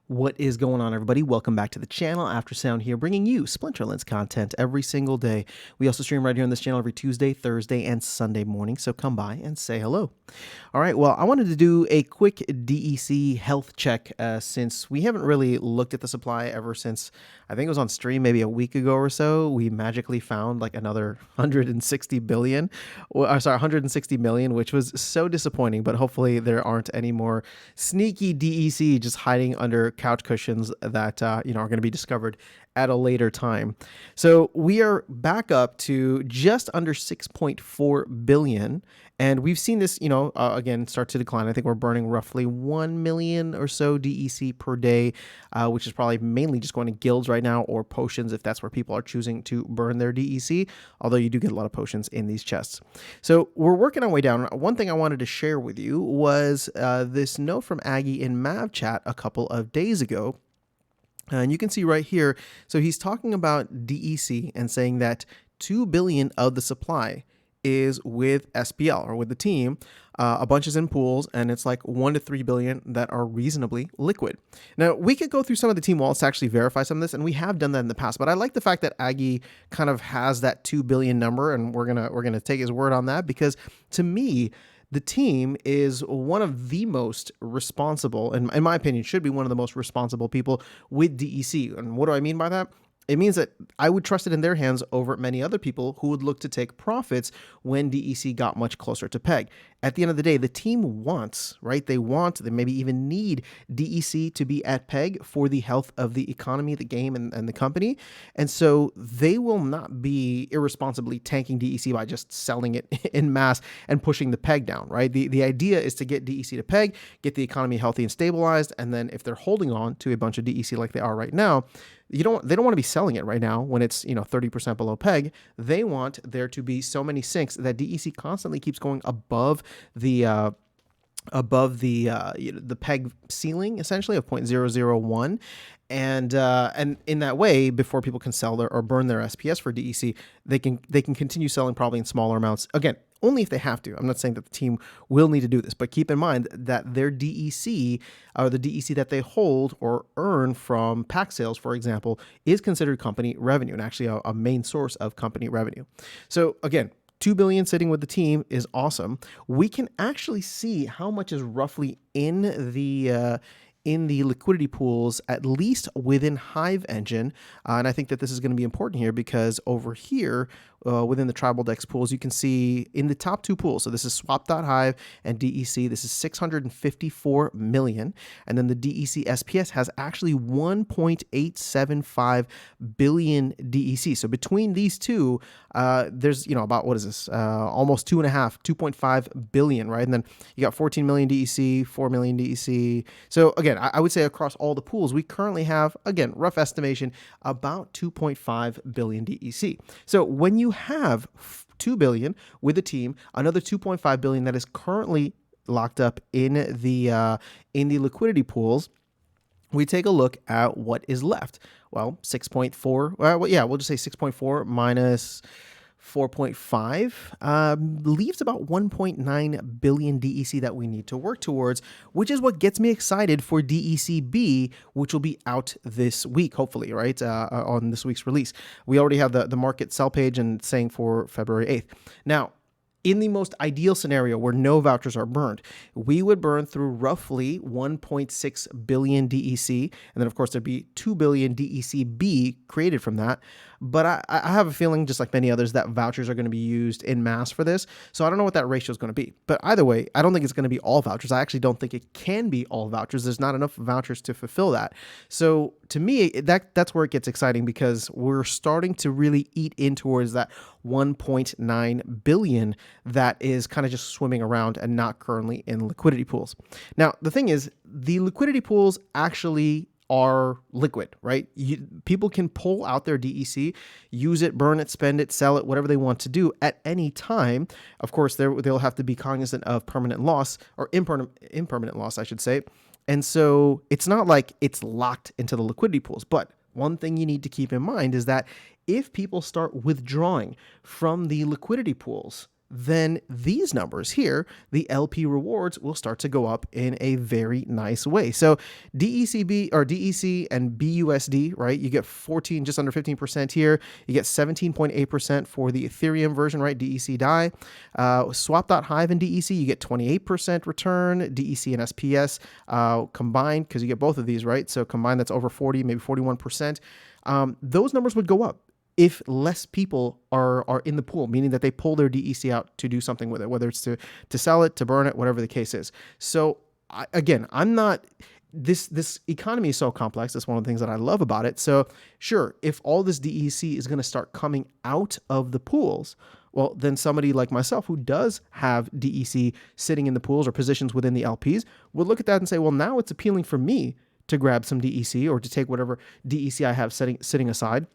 What is going on, everybody? Welcome back to the channel. After Sound here, bringing you Splinterlands content every single day. We also stream right here on this channel every Tuesday, Thursday, and Sunday morning, so come by and say hello. All right, well, I wanted to do a quick DEC health check since we haven't really looked at the supply ever since, I think it was on stream maybe a week ago or so. We magically found like another 160 billion, or sorry, 160 million, which was so disappointing, but hopefully there aren't any more sneaky DEC just hiding under couch cushions that are going to be discovered at a later time. So we are back up to just under 6.4 billion, and we've seen this again start to decline. I think we're burning roughly 1 million or so DEC per day, which is probably mainly just going to guilds right now, or potions if that's where people are choosing to burn their DEC, although you do get a lot of potions in these chests. So we're working our way down. One thing I wanted to share with you was this note from Aggie in Mav chat a couple of days ago. And you can see right here, so he's talking about DEC and saying that 2 billion of the supply is with SPL, or with the team. A bunch is in pools, and it's like 1 to 3 billion that are reasonably liquid. Now, we could go through some of the team wallets to actually verify some of this, and we have done that in the past, but I like the fact that Aggie kind of has that 2 billion number, and we're gonna take his word on that, because to me, the team is one of the most responsible, and in my opinion, should be one of the most responsible people with DEC. And what do I mean by that? It means that I would trust it in their hands over many other people who would look to take profits when DEC got much closer to peg. At the end of the day, the team wants, right? They maybe even need DEC to be at peg for the health of the economy, the game, and the company. And so they will not be irresponsibly tanking DEC by just selling it in mass and pushing the peg down, right? The idea is to get DEC to peg, get the economy healthy and stabilized, and then if they're holding on to a bunch of DEC like they are right now, they don't want to be selling it right now when it's 30% below peg. They want there to be so many sinks that DEC constantly keeps going above the peg ceiling, essentially, of 0.001. And in that way, before people can sell or burn their SPS for DEC, they can continue selling probably in smaller amounts. Again, only if they have to. I'm not saying that the team will need to do this, but keep in mind that their DEC, or the DEC that they hold or earn from pack sales, for example, is considered company revenue, and actually a main source of company revenue. So again, 2 billion sitting with the team is awesome. We can actually see how much is roughly in the liquidity pools, at least within Hive Engine. And I think that this is going to be important here, because over here within the Tribal Dex pools, you can see in the top two pools, so this is swap.hive and DEC, this is 654 million. And then the DEC SPS has actually 1.875 billion DEC. So between these two, there's, about, what is this? Almost 2.5 billion, right? And then you got 14 million DEC, 4 million DEC. So again, I would say across all the pools, we currently have, again, rough estimation, about 2.5 billion DEC. So when you have 2 billion with the team, another 2.5 billion that is currently locked up in the liquidity pools, we take a look at what is left. Well, 6.4, we'll just say 6.4 minus 4.5 leaves about 1.9 billion DEC that we need to work towards, which is what gets me excited for DECB, which will be out this week, hopefully, right, on this week's release. We already have the market sell page and saying for February 8th. Now, in the most ideal scenario where no vouchers are burned, we would burn through roughly 1.6 billion DEC, and then of course there'd be 2 billion DECB created from that. But I have a feeling, just like many others, that vouchers are going to be used in mass for this. So I don't know what that ratio is going to be. But either way, I don't think it's going to be all vouchers. I actually don't think it can be all vouchers. There's not enough vouchers to fulfill that. So to me, that's where it gets exciting, because we're starting to really eat in towards that 1.9 billion that is kind of just swimming around and not currently in liquidity pools. Now, the thing is, the liquidity pools actually are liquid, right? People can pull out their DEC, use it, burn it, spend it, sell it, whatever they want to do at any time. Of course, they'll have to be cognizant of permanent loss, or impermanent loss, I should say. And so it's not like it's locked into the liquidity pools. But one thing you need to keep in mind is that if people start withdrawing from the liquidity pools, then these numbers here, the LP rewards, will start to go up in a very nice way. So DECB or DEC and BUSD, right? You get 14, just under 15% here. You get 17.8% for the Ethereum version, right? DEC DAI. Swap.hive and DEC, you get 28% return. DEC and SPS combined, because you get both of these, right? So combined, that's over 40, maybe 41%. Those numbers would go up if less people are in the pool, meaning that they pull their DEC out to do something with it, whether it's to sell it, to burn it, whatever the case is. So again, I'm not, this economy is so complex. That's one of the things that I love about it. So sure, if all this DEC is going to start coming out of the pools, well, then somebody like myself who does have DEC sitting in the pools or positions within the LPs would look at that and say, well, now it's appealing for me to grab some DEC or to take whatever DEC I have sitting aside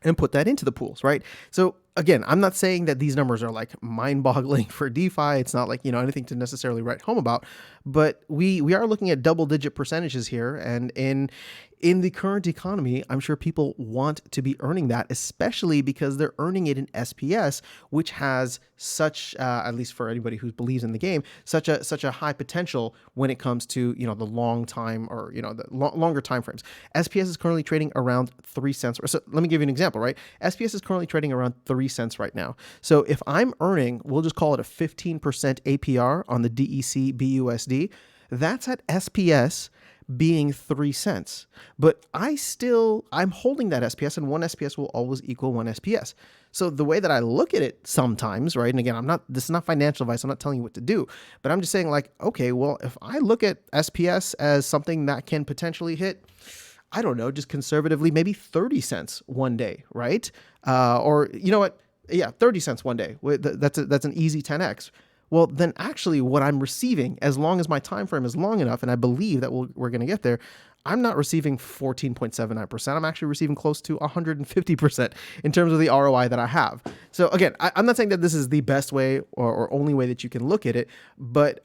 and put that into the pools, right? So again, I'm not saying that these numbers are like mind-boggling for DeFi. It's not like, anything to necessarily write home about, but we are looking at double-digit percentages here, and in the current economy, I'm sure people want to be earning that, especially because they're earning it in SPS, which has such, at least for anybody who believes in the game, such a high potential when it comes to the long time or the longer time frames. SPS is currently trading around 3 cents. So let me give you an example, right? SPS is currently trading around 3 cents right now. So if I'm earning, we'll just call it a 15% APR on the DEC BUSD, that's at SPS being 3 cents. But I'm holding that SPS, and 1 SPS will always equal 1 SPS. So the way that I look at it sometimes, right? And again, this is not financial advice. I'm not telling you what to do, but I'm just saying like, okay, well, if I look at SPS as something that can potentially hit, I don't know, just conservatively, maybe 30 cents one day, right? Or you know what? Yeah, 30 cents one day. That's an easy 10x. Well, then actually what I'm receiving, as long as my time frame is long enough, and I believe that we're going to get there, I'm not receiving 14.79%. I'm actually receiving close to 150% in terms of the ROI that I have. So again, I'm not saying that this is the best way or only way that you can look at it, but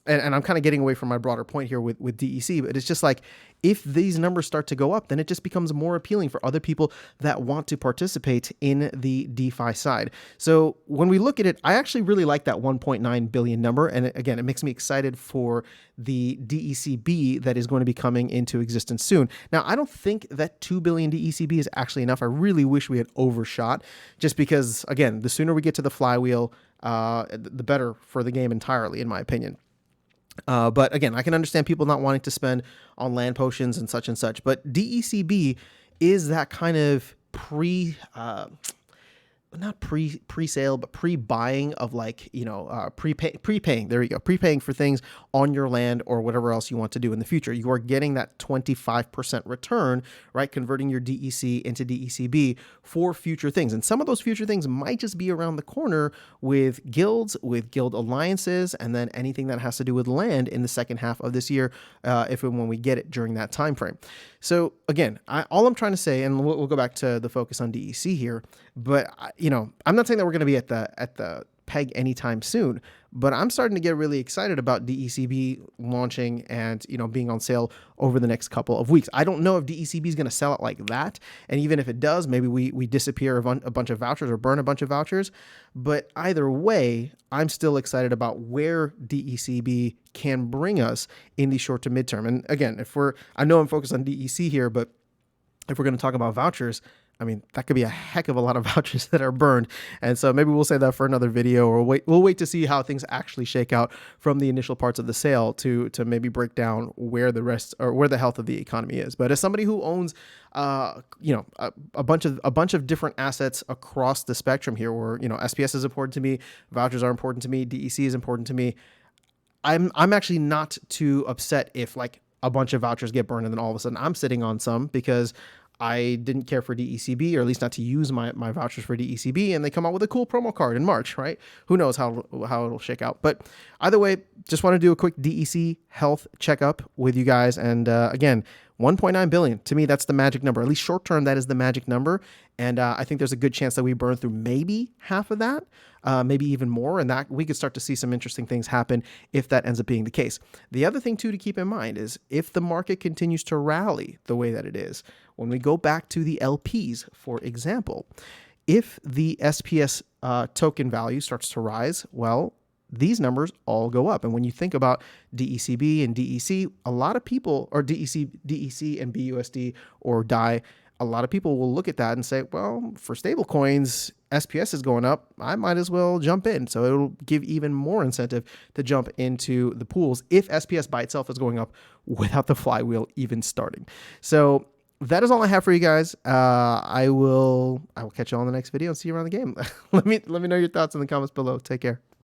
and I'm kind of getting away from my broader point here with DEC, but it's just like, if these numbers start to go up, then it just becomes more appealing for other people that want to participate in the DeFi side. So when we look at it, I actually really like that 1.9 billion number. And again, it makes me excited for the DECB that is going to be coming into existence soon. Now, I don't think that 2 billion DECB is actually enough. I really wish we had overshot, just because, again, the sooner we get to the flywheel, the better for the game entirely, in my opinion. But again, I can understand people not wanting to spend on land potions and such, but DECB is that kind of not pre-sale, but pre-buying of like, prepaying. There you go. Prepaying for things on your land or whatever else you want to do in the future. You are getting that 25% return, right? Converting your DEC into DECB for future things. And some of those future things might just be around the corner with guilds, with guild alliances, and then anything that has to do with land in the second half of this year, if and when we get it during that time frame. So again, all I'm trying to say, and we'll go back to the focus on DEC here, but I'm not saying that we're going to be at the peg anytime soon, but I'm starting to get really excited about DECB launching and being on sale over the next couple of weeks. I don't know if DECB is going to sell it like that, and even if it does, maybe we disappear a bunch of vouchers or burn a bunch of vouchers. But either way, I'm still excited about where DECB can bring us in the short to midterm. And again, I know I'm focused on DEC here, but if we're going to talk about vouchers, I mean, that could be a heck of a lot of vouchers that are burned. And so maybe we'll say that for another video, or we'll wait to see how things actually shake out from the initial parts of the sale to maybe break down where the health of the economy is. But as somebody who owns, a bunch of different assets across the spectrum here, where, SPS is important to me, vouchers are important to me, DEC is important to me, I'm actually not too upset if like a bunch of vouchers get burned and then all of a sudden I'm sitting on some because I didn't care for DECB, or at least not to use my vouchers for DECB, and they come out with a cool promo card in March, right? Who knows how it'll shake out. But either way, just want to do a quick DEC health checkup with you guys. And again, 1.9 billion, to me, that's the magic number. At least short term, that is the magic number. And I think there's a good chance that we burn through maybe half of that, maybe even more, and that we could start to see some interesting things happen if that ends up being the case. The other thing, too, to keep in mind is if the market continues to rally the way that it is, when we go back to the LPs, for example, if the SPS token value starts to rise, well, these numbers all go up. And when you think about DECB and DEC, a lot of people, or DEC and BUSD or DAI, a lot of people will look at that and say, well, for stable coins, SPS is going up, I might as well jump in. So it'll give even more incentive to jump into the pools if SPS by itself is going up without the flywheel even starting. So that is all I have for you guys. I will catch you all in the next video and see you around the game. Let me know your thoughts in the comments below. Take care.